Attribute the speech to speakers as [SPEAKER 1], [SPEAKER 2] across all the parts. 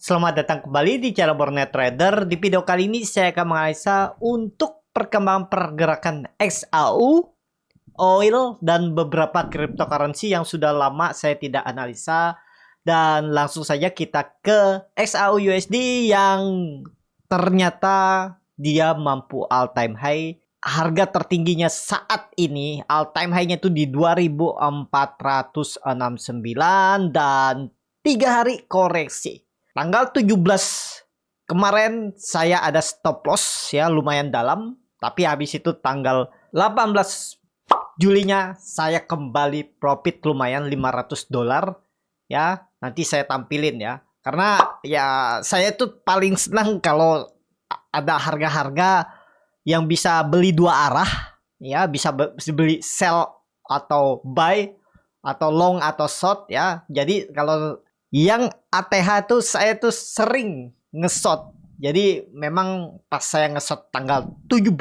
[SPEAKER 1] Selamat datang kembali di channel Bornet Trader. Di video kali ini saya akan menganalisa untuk perkembangan pergerakan XAU, oil, dan beberapa cryptocurrency yang sudah lama saya tidak analisa. Dan langsung saja kita ke XAU USD yang ternyata dia mampu all time high. Harga tertingginya saat ini all time high-nya itu di 2469 dan 3 hari koreksi. Tanggal 17 kemarin saya ada stop loss ya, lumayan dalam, tapi habis itu tanggal 18 Julinya saya kembali profit lumayan $500 ya. Nanti saya tampilin ya. Karena ya saya tuh paling senang kalau ada harga-harga yang bisa beli dua arah ya, bisa beli sell atau buy atau long atau short ya. Jadi kalau yang ATH tuh saya tuh sering nge-short. Jadi memang pas saya nge-short tanggal 17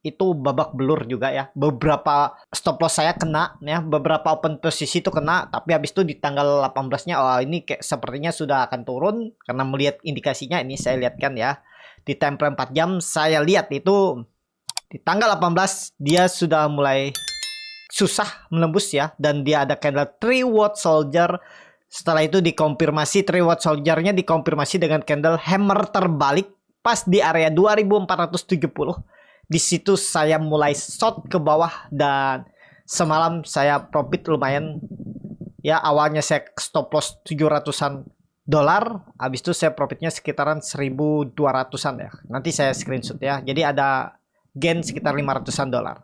[SPEAKER 1] itu babak belur juga ya. Beberapa stop loss saya kena ya, beberapa open posisi itu kena, tapi habis itu di tanggal 18-nya oh ini kayak sepertinya sudah akan turun karena melihat indikasinya. Ini saya lihatkan ya. Di time frame 4 jam saya lihat itu di tanggal 18 dia sudah mulai susah menembus ya, dan dia ada candle 3 watt soldier. Setelah itu dikonfirmasi 3 watt soldier-nya dikonfirmasi dengan candle hammer terbalik pas di area 2470. Di situ saya mulai short ke bawah dan semalam saya profit lumayan. Ya, awalnya saya stop loss 700-an dolar, habis itu saya profitnya sekitaran 1200-an ya. Nanti saya screenshot ya. Jadi ada gain sekitar 500-an dolar.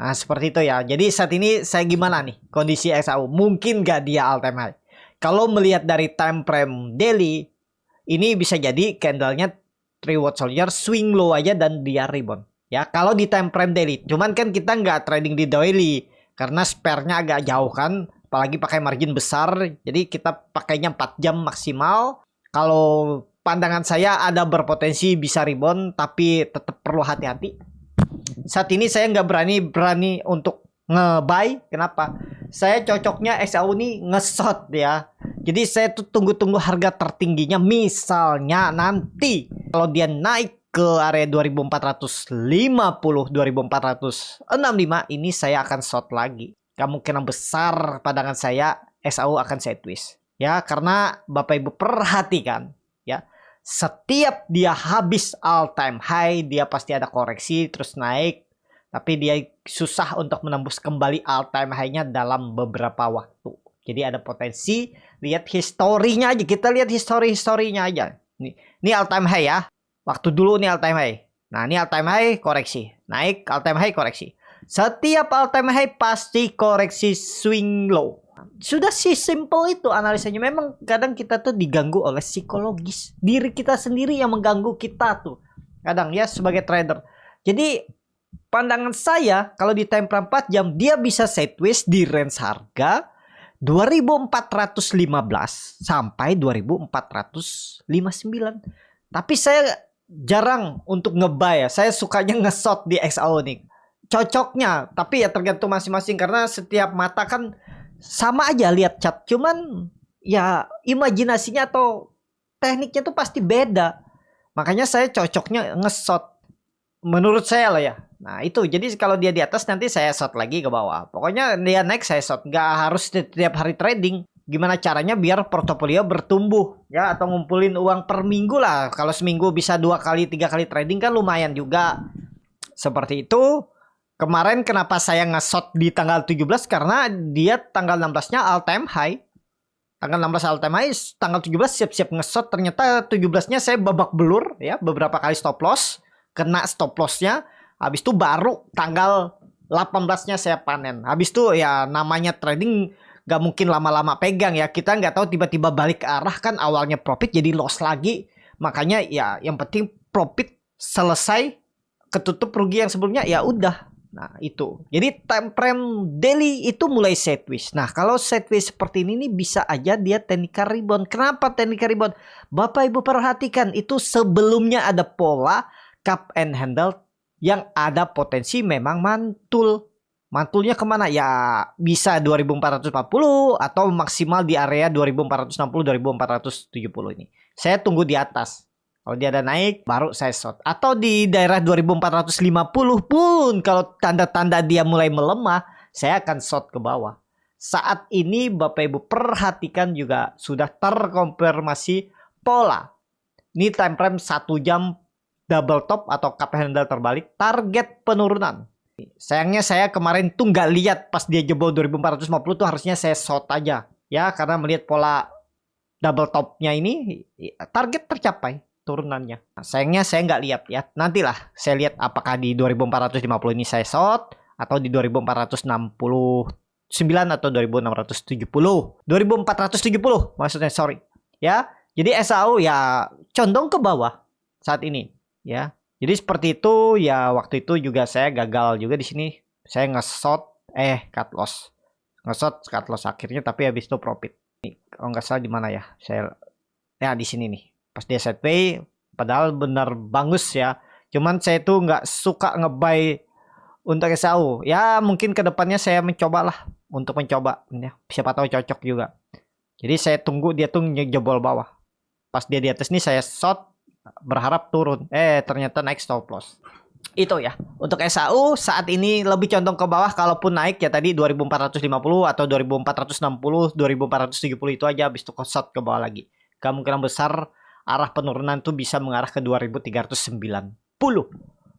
[SPEAKER 1] Nah, seperti itu ya. Jadi saat ini saya gimana nih kondisi XAU? Mungkin gak dia all time high? Kalau melihat dari time frame daily, ini bisa jadi candlenya 3 watt soldier swing low aja dan dia rebound. Ya, kalau di time frame daily. Cuman kan kita nggak trading di daily karena spare-nya agak jauh kan, apalagi pakai margin besar. Jadi kita pakainya 4 jam maksimal. Kalau pandangan saya ada berpotensi bisa rebound, tapi tetap perlu hati-hati. Saat ini saya nggak berani untuk nge-buy. Kenapa? Saya cocoknya XAU ini nge-short ya. Jadi saya tuh tunggu-tunggu harga tertingginya. Misalnya nanti kalau dia naik ke area 2450, 2465, ini saya akan short lagi. Kemungkinan besar pandangan saya XAU akan sideways. Ya, karena Bapak Ibu perhatikan ya. Setiap dia habis all time high, dia pasti ada koreksi terus naik. Tapi dia susah untuk menembus kembali all time high-nya dalam beberapa waktu. Jadi ada potensi. Lihat historinya aja. Kita lihat historinya aja. Ini all time high ya. Waktu dulu ini all time high. Nah, ini all time high koreksi. Naik all time high koreksi. Setiap all time high pasti koreksi swing low. Sudah sih simple itu analisanya. Memang kadang kita tuh diganggu oleh psikologis. Diri kita sendiri yang mengganggu kita tuh. Kadang ya sebagai trader. Jadi pandangan saya kalau di time frame 4 jam dia bisa sideways di range harga 2415 sampai 2459. Tapi saya jarang untuk nge-buy ya. Saya sukanya nge-short di XAU nih. Cocoknya, tapi ya tergantung masing-masing karena setiap mata kan sama aja lihat chart. Cuman ya imajinasinya atau tekniknya tuh pasti beda. Makanya saya cocoknya nge-short. Menurut saya lah ya. Nah itu, jadi kalau dia di atas nanti saya short lagi ke bawah. Pokoknya dia naik saya short. Nggak harus setiap hari trading. Gimana caranya biar portofolio bertumbuh ya, atau ngumpulin uang per minggu lah. Kalau seminggu bisa 2 kali 3 kali trading kan lumayan juga. Seperti itu. Kemarin kenapa saya nge-short di tanggal 17? Karena dia tanggal 16-nya all time high. Tanggal 16 all time high, tanggal 17 siap-siap nge-short. Ternyata 17-nya saya babak belur ya, beberapa kali stop loss. Kena stop loss-nya. Habis itu baru tanggal 18-nya saya panen. Habis itu ya namanya trading gak mungkin lama-lama pegang ya. Kita nggak tahu tiba-tiba balik ke arah kan, awalnya profit jadi loss lagi. Makanya ya yang penting profit selesai, ketutup rugi yang sebelumnya ya udah. Nah itu. Jadi time frame daily itu mulai sideways. Nah kalau sideways seperti ini nih bisa aja dia technical rebound. Kenapa technical rebound? Bapak Ibu perhatikan itu sebelumnya ada pola cup and handle yang ada potensi memang mantul. Mantulnya kemana? Ya bisa 2440 atau maksimal di area 2460 2470 ini. Saya tunggu di atas. Kalau dia ada naik baru saya short. Atau di daerah 2450 pun kalau tanda-tanda dia mulai melemah, saya akan short ke bawah. Saat ini Bapak Ibu perhatikan juga sudah terkonfirmasi pola. Ini time frame 1 jam double top atau cup handle terbalik, target penurunan. Sayangnya saya kemarin tuh nggak lihat pas dia jebol 2450 tuh, harusnya saya short aja ya, karena melihat pola double topnya ini target tercapai turunannya. Nah, sayangnya saya nggak lihat ya. Nantilah saya lihat apakah di 2450 ini saya short atau di 2469 atau 2670. 2470 maksudnya, sorry. Ya. Jadi SAU ya condong ke bawah saat ini ya. Jadi seperti itu ya, waktu itu juga saya gagal juga di sini. Saya nge-short cut loss. Nge-short cut loss akhirnya, tapi habis itu profit. Nih, kalau nggak salah di mana ya? Saya ya di sini nih. Pas dia setway padahal benar bagus ya. Cuman saya tuh nggak suka nge-buy untuk SAU. Ya mungkin kedepannya saya mencobalah untuk mencoba ya. Siapa tahu cocok juga. Jadi saya tunggu dia tuh jebol bawah. Pas dia di atas nih saya short, berharap turun, ternyata naik stop loss. Itu ya untuk SAU saat ini lebih condong ke bawah. Kalaupun naik ya tadi 2450 atau 2460 2470 itu aja, habis itu short ke bawah lagi. Kemungkinan besar arah penurunan tuh bisa mengarah ke 2390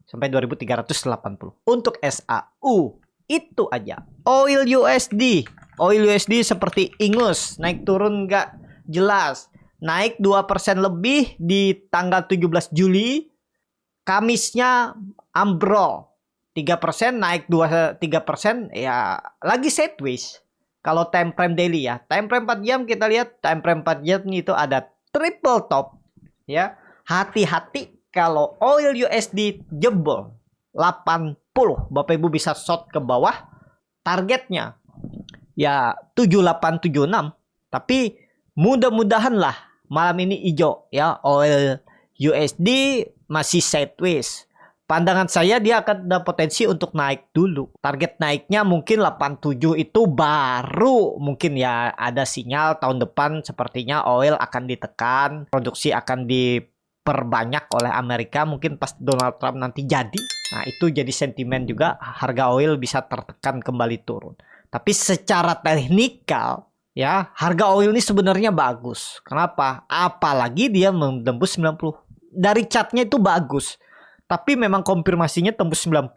[SPEAKER 1] sampai 2380 untuk SAU. Itu aja. Oil USD seperti ingus, naik turun nggak jelas. Naik 2% lebih di tanggal 17 Juli. Kamisnya ambrol 3%, naik 3%, ya lagi sideways. Kalau time frame daily ya, time frame 4 jam kita lihat, time frame 4 jam itu ada triple top ya. Hati-hati kalau oil USD jebol 80, Bapak Ibu bisa short ke bawah. Targetnya ya 7876, tapi mudah-mudahan lah malam ini hijau ya. Oil USD masih sideways. Pandangan saya dia akan ada potensi untuk naik dulu. Target naiknya mungkin 87, itu baru mungkin ya ada sinyal tahun depan sepertinya oil akan ditekan, produksi akan diperbanyak oleh Amerika mungkin pas Donald Trump nanti jadi. Nah, itu jadi sentimen juga harga oil bisa tertekan kembali turun. Tapi secara teknikal ya, harga oil ini sebenarnya bagus. Kenapa? Apalagi dia menembus 90. Dari chartnya itu bagus. Tapi memang konfirmasinya tembus 90.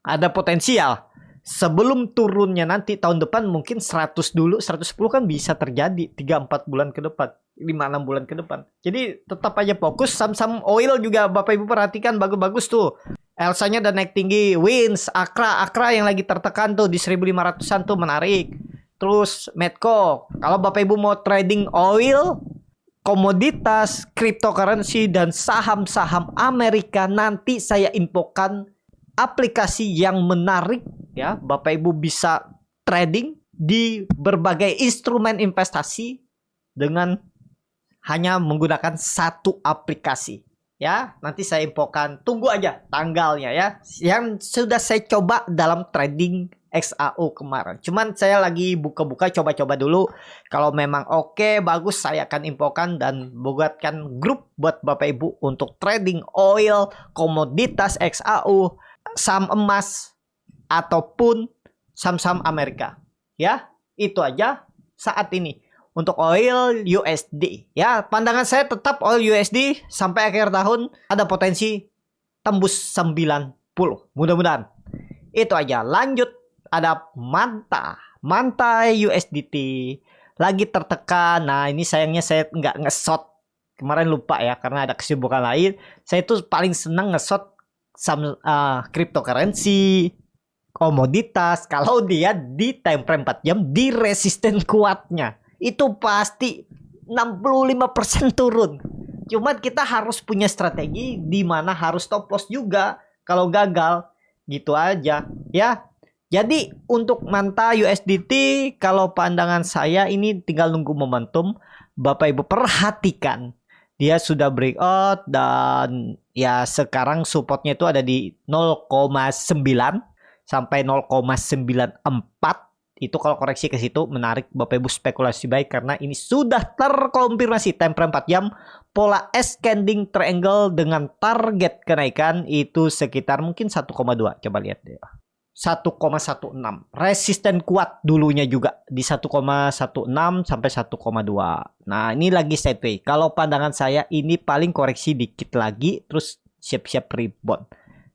[SPEAKER 1] Ada potensial. Sebelum turunnya nanti tahun depan mungkin 100 dulu, 110 kan bisa terjadi 3-4 bulan ke depan, 5-6 bulan ke depan. Jadi tetap aja fokus. Saham-saham oil juga Bapak Ibu perhatikan bagus-bagus tuh. Elsanya udah naik tinggi. Wins, Akra yang lagi tertekan tuh di 1500-an tuh menarik. Terus Medco, kalau Bapak Ibu mau trading oil, komoditas, cryptocurrency, dan saham-saham Amerika, nanti saya infokan aplikasi yang menarik ya. Bapak Ibu bisa trading di berbagai instrumen investasi dengan hanya menggunakan satu aplikasi ya. Nanti saya infokan, tunggu aja tanggalnya ya. Yang sudah saya coba dalam trading XAU kemarin. Cuman saya lagi buka-buka, coba-coba dulu. Kalau memang oke, bagus, saya akan infokan dan buatkan grup buat Bapak Ibu untuk trading oil, komoditas XAU, saham emas, ataupun saham-saham Amerika. Ya, itu aja saat ini untuk oil USD. Ya, pandangan saya tetap oil USD sampai akhir tahun ada potensi tembus 90. Mudah-mudahan. Itu aja. Lanjut. Ada Manta USDT lagi tertekan. Nah, ini sayangnya saya nggak nge-short kemarin, lupa ya karena ada kesibukan lain. Saya tuh paling senang nge-short cryptocurrency, komoditas kalau dia di time frame 4 jam di resisten kuatnya. Itu pasti 65% turun. Cuman kita harus punya strategi di mana harus stop loss juga kalau gagal. Gitu aja ya. Jadi untuk Manta USDT, kalau pandangan saya ini tinggal nunggu momentum. Bapak Ibu perhatikan, dia sudah breakout dan ya sekarang supportnya itu ada di 0,9. sampai 0,94. Itu kalau koreksi ke situ menarik Bapak Ibu spekulasi baik karena ini sudah terkonfirmasi time frame 4 jam pola ascending triangle dengan target kenaikan itu sekitar mungkin 1,2. Coba lihat deh. 1,16. Resisten kuat dulunya juga di 1,16 sampai 1,2. Nah, ini lagi sideways. Kalau pandangan saya ini paling koreksi dikit lagi terus siap-siap rebound.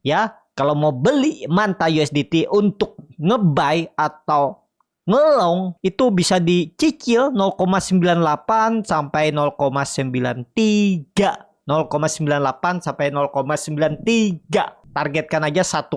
[SPEAKER 1] Ya, kalau mau beli manta USDT untuk ngebuy atau ngelong itu bisa dicicil 0,98 sampai 0,93. 0,98 sampai 0,93. Targetkan aja 1,2,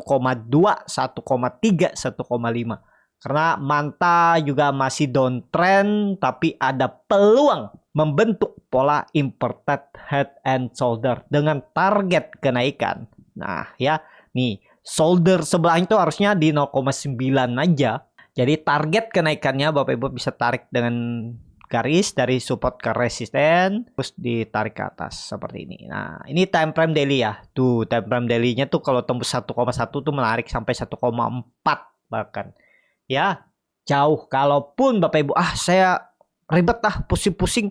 [SPEAKER 1] 1,3, 1,5. Karena manta juga masih downtrend tapi ada peluang membentuk pola inverted head and shoulder dengan target kenaikan. Nah, ya, nih shoulder sebelah itu harusnya di 0,9 aja. Jadi target kenaikannya Bapak Ibu bisa tarik dengan garis dari support ke resisten terus ditarik ke atas seperti ini. Nah, ini time frame daily ya. Tuh, time frame daily-nya tuh kalau tembus 1,1 tuh menarik sampai 1,4 bahkan. Ya, jauh. Kalaupun Bapak Ibu, saya ribet pusing-pusing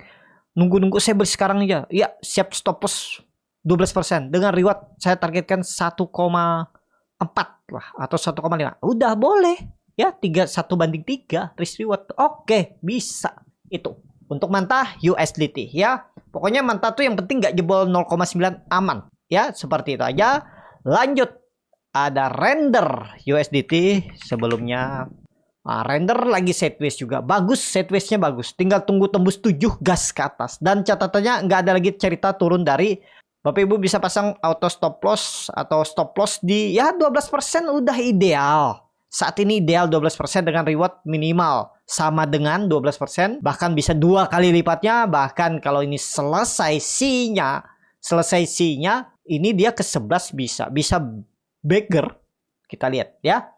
[SPEAKER 1] nunggu-nunggu saya beli sekarang aja. Ya, siap stop loss 12%. Dengan reward saya targetkan 1,4 lah atau 1,5. Udah boleh. Ya, 1 banding 3 risk reward. Oke, bisa. Itu untuk manta USDT ya. Pokoknya manta tuh yang penting nggak jebol 0,9 aman. Ya, seperti itu aja. Lanjut. Ada render USDT sebelumnya. Render lagi sideways juga. Bagus, sidewaysnya bagus. Tinggal tunggu tembus 7 gas ke atas. Dan catatannya nggak ada lagi cerita turun dari. Bapak Ibu bisa pasang auto stop loss atau stop loss di ya 12% udah ideal. Saat ini ideal 12% dengan reward minimal sama dengan 12%, bahkan bisa 2 kali lipatnya. Bahkan kalau ini selesai C-nya, ini dia ke 11 bisa bigger. Kita lihat ya.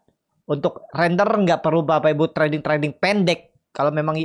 [SPEAKER 1] Untuk render nggak perlu Bapak Ibu trading pendek. Kalau memang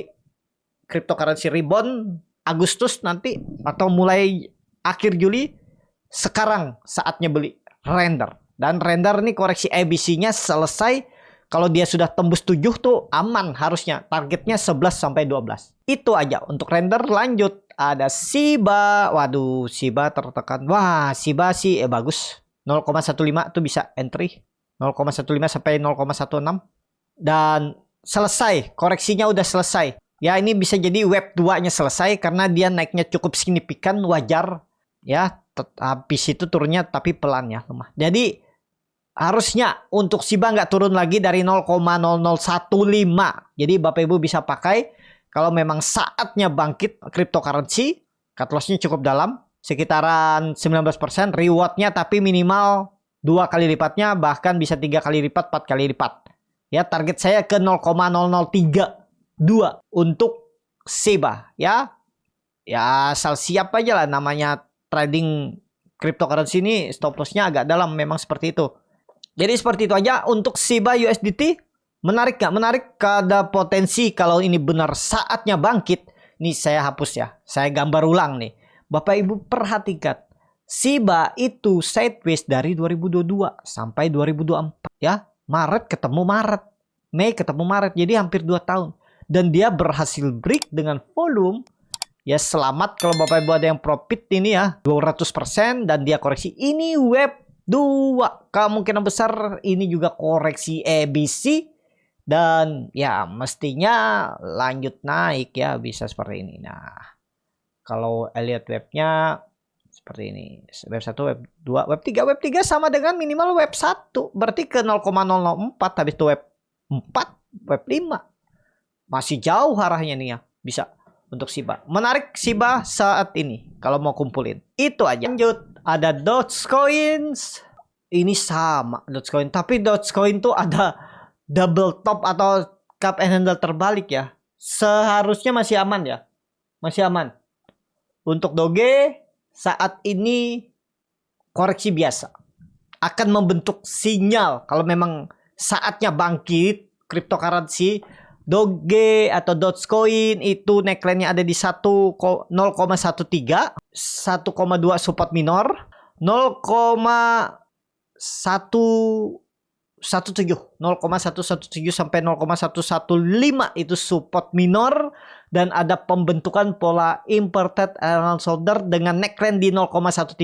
[SPEAKER 1] cryptocurrency rebound Agustus nanti atau mulai akhir Juli, sekarang saatnya beli render. Dan render ini koreksi ABC-nya selesai. Kalau dia sudah tembus 7 tuh aman harusnya. Targetnya 11 sampai 12. Itu aja untuk render. Lanjut ada Shiba. Waduh, Shiba tertekan. Wah, Shiba sih bagus. 0,15 tuh bisa entry. 0,15 sampai 0,16. Dan selesai. Koreksinya udah selesai. Ya, ini bisa jadi web 2-nya selesai karena dia naiknya cukup signifikan, wajar. Ya, habis itu turunnya tapi pelan ya, lemah. Jadi harusnya untuk Shiba nggak turun lagi dari 0,0015. Jadi Bapak Ibu bisa pakai kalau memang saatnya bangkit cryptocurrency. Cut loss-nya cukup dalam. Sekitaran 19%. Reward-nya tapi minimal 2 kali lipatnya. Bahkan bisa 3 kali lipat, 4 kali lipat. Ya, target saya ke 0,0032 untuk Shiba. Ya, asal siap aja lah, namanya trading cryptocurrency ini stop loss-nya agak dalam. Memang seperti itu. Jadi seperti itu aja untuk Shiba USDT. Menarik gak? Menarik. Ada potensi kalau ini benar saatnya bangkit. Nih saya hapus ya. Saya gambar ulang nih. Bapak Ibu perhatikan. Shiba itu sideways dari 2022 sampai 2024 ya. Maret ketemu Maret. Mei ketemu Maret. Jadi hampir 2 tahun. Dan dia berhasil break dengan volume. Ya, selamat kalau Bapak Ibu ada yang profit ini ya. 200% dan dia koreksi. Ini web 2, kemungkinan besar ini juga koreksi ABC dan ya mestinya lanjut naik ya, bisa seperti ini. Nah, kalau lihat webnya seperti ini, web 1, web 2, web 3 sama dengan minimal web 1, berarti ke 0,004. Habis itu web 4, web 5 masih jauh arahnya nih ya, bisa untuk Shiba. Menarik Shiba saat ini kalau mau kumpulin. Itu aja. Lanjut. Ada Dogecoin. Ini sama Dogecoin. Tapi Dogecoin tuh ada double top atau cup and handle terbalik ya. Seharusnya masih aman ya. Masih aman. Untuk Doge saat ini koreksi biasa. Akan membentuk sinyal kalau memang saatnya bangkit cryptocurrency. Doge atau Dogecoin itu neckline-nya ada di 0,13, 1,2 support minor, 0,1 0,117 sampai 0,115 itu support minor, dan ada pembentukan pola inverted and shoulder dengan neckline di 0,13.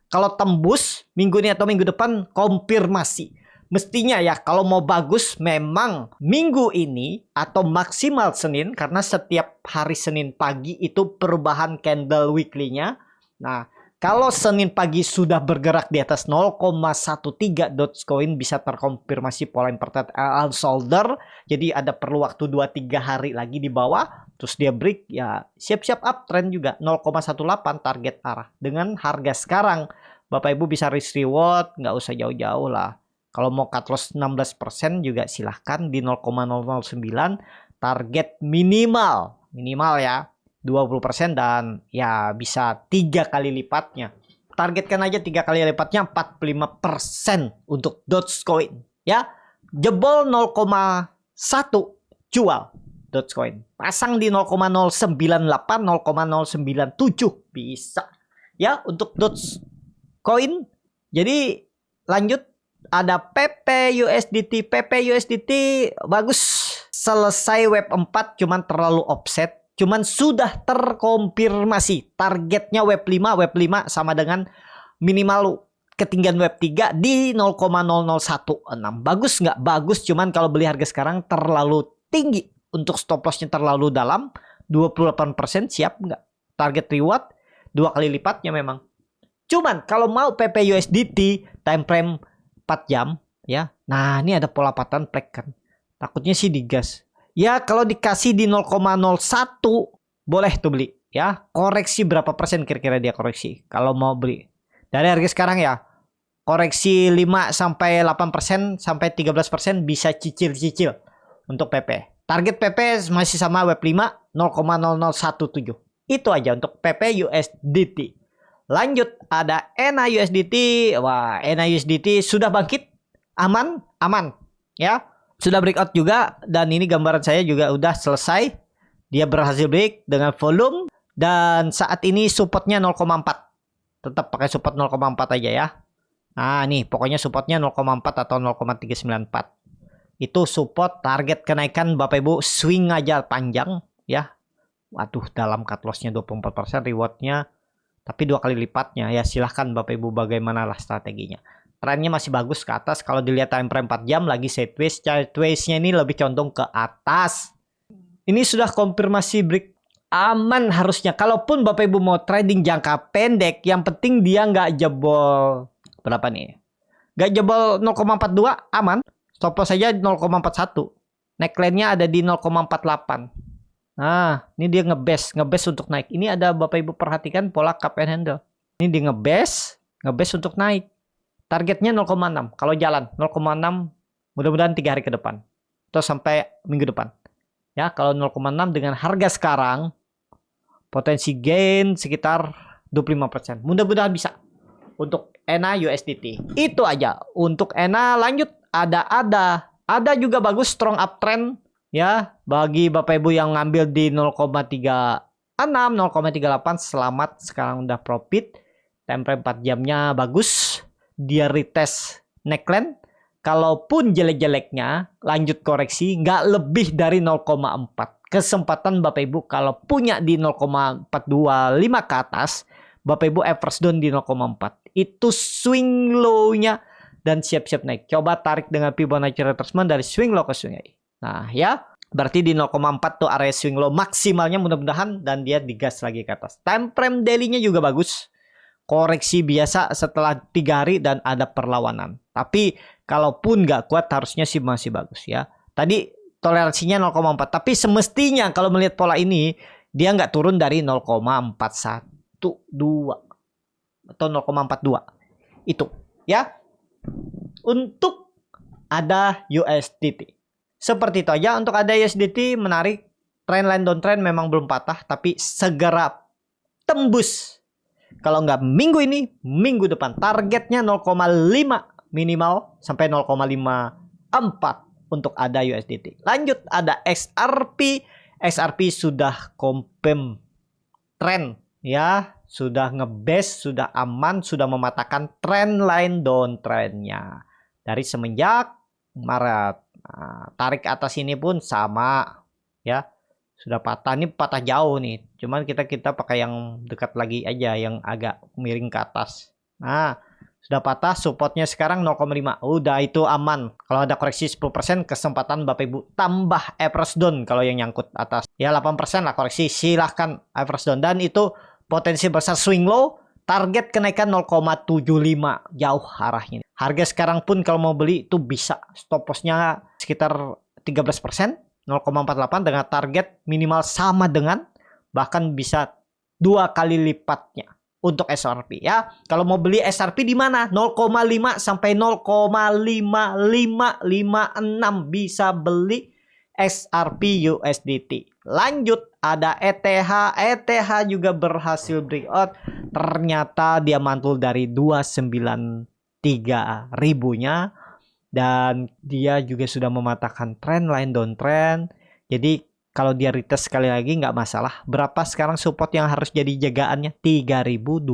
[SPEAKER 1] Kalau tembus minggu ini atau minggu depan, konfirmasi. Mestinya ya, kalau mau bagus memang minggu ini atau maksimal Senin, karena setiap hari Senin pagi itu perubahan candle weekly-nya. Nah, kalau Senin pagi sudah bergerak di atas 0,13 Dogecoin, bisa terkonfirmasi pola inverted and shoulder. Jadi ada perlu waktu 2-3 hari lagi di bawah. Terus dia break, ya siap-siap uptrend juga. 0,18 target arah. Dengan harga sekarang, Bapak Ibu bisa risk reward, nggak usah jauh-jauh lah. Kalau mau cut loss 16% juga silahkan di 0,009. Target minimal ya 20%, dan ya bisa 3 kali lipatnya. Targetkan aja 3 kali lipatnya 45% untuk Dogecoin ya. Jebol 0,1 jual Dogecoin. Pasang di 0,098, 0,097 bisa ya untuk Dogecoin. Jadi lanjut, ada PP USDT bagus. Selesai web 4, cuman terlalu offset. Cuman sudah terkonfirmasi. Targetnya web 5 sama dengan minimal ketinggian web 3 di 0,0016. Bagus nggak? Bagus, cuman kalau beli harga sekarang terlalu tinggi. Untuk stop lossnya terlalu dalam. 28% siap nggak? Target reward 2 kali lipatnya memang. Cuman kalau mau PP USDT time frame 4 jam ya. Nah, ini ada pola patahan plek kan. Takutnya sih digas. Ya, kalau dikasih di 0,01 boleh tuh beli ya. Koreksi berapa persen kira-kira dia koreksi kalau mau beli? Dari harga sekarang ya. Koreksi 5 sampai 8% sampai 13% bisa cicil-cicil untuk PP. Target PP masih sama web 5 0,0017. Itu aja untuk PP USDT. Lanjut, ada ENA USDT. Wah, ENA USDT sudah bangkit. Aman ya. Sudah breakout juga, dan ini gambaran saya juga udah selesai. Dia berhasil break dengan volume, dan saat ini supportnya 0,4. Tetap pakai support 0,4 aja ya. Nah, nih pokoknya supportnya 0,4 atau 0,394. Itu support. Target kenaikan Bapak Ibu swing aja panjang ya. Waduh, dalam cut lossnya 24%, rewardnya tapi 2 kali lipatnya. Ya silahkan Bapak Ibu bagaimana lah strateginya. Trennya masih bagus ke atas. Kalau dilihat time frame 4 jam lagi sideways. Sideways-nya ini lebih condong ke atas. Ini sudah konfirmasi break. Aman harusnya. Kalaupun Bapak Ibu mau trading jangka pendek, yang penting dia nggak jebol. Berapa nih? Nggak jebol 0,42, aman. Stop loss saja 0,41. Neckline-nya ada di 0,48. Nah, ini dia ngebase untuk naik. Ini ada Bapak Ibu perhatikan pola cup and handle. Ini dia ngebase untuk naik. Targetnya 0,6. Kalau jalan 0,6, mudah-mudahan 3 hari ke depan. Atau sampai minggu depan. Ya, kalau 0,6 dengan harga sekarang, potensi gain sekitar 25%. Mudah-mudahan bisa. Untuk ENA USDT. Itu aja. Untuk ENA lanjut. Ada juga bagus strong uptrend. Ya, bagi Bapak Ibu yang ngambil di 0,36, 0,38, selamat, sekarang udah profit. Time frame 4 jamnya bagus. Dia retest neckline. Kalaupun jelek-jeleknya lanjut koreksi, nggak lebih dari 0,4. Kesempatan Bapak Ibu kalau punya di 0,425 ke atas, Bapak Ibu average down di 0,4. Itu swing low-nya dan siap-siap naik. Coba tarik dengan Fibonacci retracement dari swing low ke swing high. Nah ya, berarti di 0,4 tuh area swing low maksimalnya mudah-mudahan, dan dia digas lagi ke atas. Time frame daily-nya juga bagus. Koreksi biasa setelah 3 hari dan ada perlawanan. Tapi kalaupun nggak kuat harusnya sih masih bagus ya. Tadi toleransinya 0,4. Tapi semestinya kalau melihat pola ini dia nggak turun dari 0,412 atau 0,42. Itu ya. Untuk ada USDT. Seperti itu aja untuk ada USDT, menarik. Trendline downtrend memang belum patah, tapi segera tembus. Kalau nggak minggu ini, minggu depan. Targetnya 0,5 minimal sampai 0,54 untuk ada USDT. Lanjut ada XRP. XRP sudah confirm trend ya, sudah ngebase, sudah aman, sudah mematahkan trendline downtrendnya. Dari semenjak Maret. Nah, tarik atas ini pun sama ya. Sudah patah, ini patah jauh nih. Cuman kita pakai yang dekat lagi aja, yang agak miring ke atas. Nah, sudah patah, supportnya sekarang 0,5. Udah itu aman. Kalau ada koreksi 10%, kesempatan Bapak Ibu tambah average down kalau yang nyangkut atas. Ya 8% lah koreksi, silahkan average down. Dan itu potensi besar swing low, target kenaikan 0,75. Jauh arahnya. Harga sekarang pun kalau mau beli itu bisa. Stop lossnya sekitar 13%. 0,48 dengan target minimal sama dengan bahkan bisa 2 kali lipatnya untuk SRP ya. Kalau mau beli SRP di mana? 0,5 sampai 0,5556 bisa beli SRP USDT. Lanjut ada ETH. ETH juga berhasil breakout. Ternyata dia mantul dari 293 ribunya. Dan dia juga sudah mematahkan trendline downtrend. Jadi kalau dia retest sekali lagi nggak masalah. Berapa sekarang support yang harus jadi jagaannya? 3.200.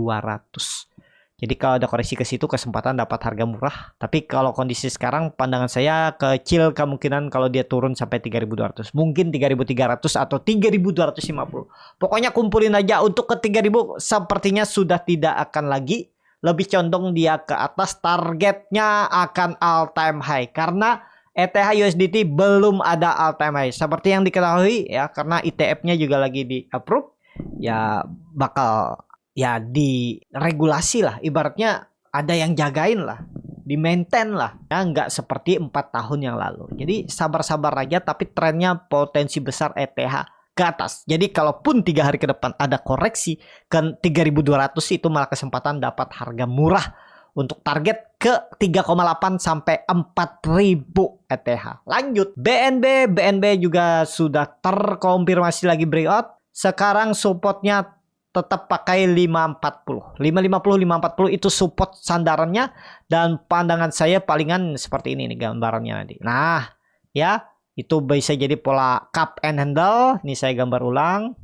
[SPEAKER 1] Jadi kalau ada koreksi ke situ kesempatan dapat harga murah. Tapi kalau kondisi sekarang pandangan saya kecil kemungkinan kalau dia turun sampai 3.200. Mungkin 3.300 atau 3.250. Pokoknya kumpulin aja untuk ke 3.000 sepertinya sudah tidak akan lagi. Lebih condong dia ke atas, targetnya akan all time high karena ETH USDT belum ada all time high seperti yang diketahui ya, karena ETF-nya juga lagi di approve ya, bakal ya diregulasi lah, ibaratnya ada yang jagain lah, di maintain lah ya, nggak seperti 4 tahun yang lalu. Jadi sabar-sabar aja, tapi trennya potensi besar ETH ke atas. Jadi kalaupun 3 hari ke depan ada koreksi ke 3.200 itu malah kesempatan dapat harga murah untuk target ke 3,8 sampai 4.000 ETH. Lanjut BNB. BNB juga sudah terkonfirmasi lagi breakout. Sekarang supportnya tetap pakai 540. 550 540 itu support sandarannya, dan pandangan saya palingan seperti ini nih gambarannya nanti. Nah, ya itu bisa jadi pola cup and handle. Ini saya gambar ulang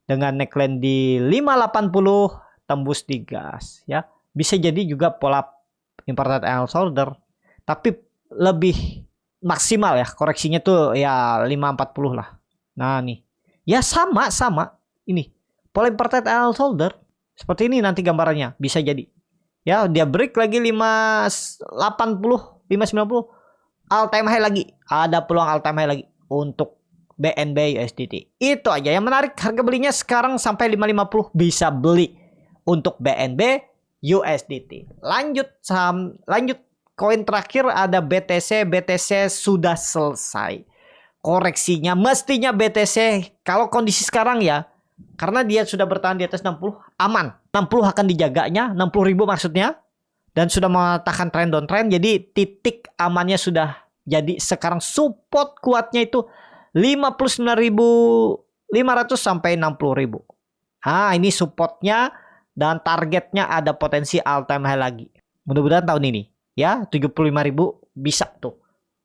[SPEAKER 1] dengan neckline di 580 tembus di gas ya. Bisa jadi juga pola inverted L shoulder, tapi lebih maksimal ya koreksinya tuh ya 540 lah. Nah nih ya sama ini pola inverted L shoulder seperti ini nanti gambarannya bisa jadi ya. Dia break lagi 580 590 all time high lagi, ada peluang all time high lagi untuk BNB USDT. Itu aja yang menarik, harga belinya sekarang sampai 550 bisa beli untuk BNB USDT. Lanjut saham, lanjut koin terakhir ada BTC. BTC sudah selesai koreksinya, mestinya BTC kalau kondisi sekarang ya, karena dia sudah bertahan di atas 60 aman. 60 akan dijaganya, 60.000 maksudnya. Dan sudah mematahkan trend downtrend, jadi titik amannya sudah jadi. Sekarang support kuatnya itu 59.500 sampai 60.000. Nah ini supportnya, dan targetnya ada potensi all time high lagi. Mudah-mudahan tahun ini ya 75.000 bisa tuh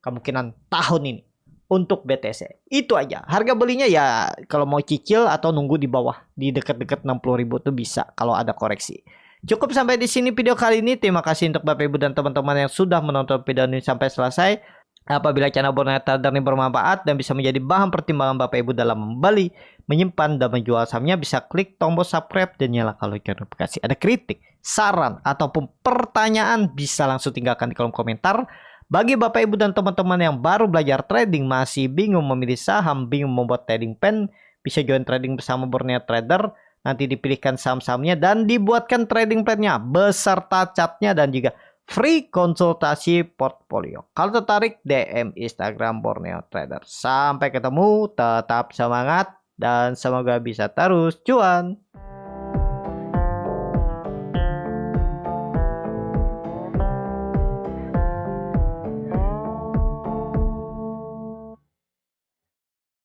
[SPEAKER 1] kemungkinan tahun ini untuk BTC. Itu aja. Harga belinya ya kalau mau cicil atau nunggu di bawah di dekat-dekat 60.000 tuh bisa kalau ada koreksi. Cukup sampai di sini video kali ini. Terima kasih untuk Bapak Ibu dan teman-teman yang sudah menonton video ini sampai selesai. Apabila channel Borneo Trader ini bermanfaat dan bisa menjadi bahan pertimbangan Bapak Ibu dalam membeli, menyimpan, dan menjual sahamnya, bisa klik tombol subscribe dan nyalakan lonceng notifikasi. Ada kritik, saran, ataupun pertanyaan bisa langsung tinggalkan di kolom komentar. Bagi Bapak Ibu dan teman-teman yang baru belajar trading, masih bingung memilih saham, bingung membuat trading plan, bisa join trading bersama Borneo Trader. Nanti dipilihkan saham-sahamnya dan dibuatkan trading plan-nya beserta chartnya dan juga free konsultasi portfolio. Kalau tertarik, DM Instagram Borneo Trader. Sampai ketemu, tetap semangat dan semoga bisa terus cuan.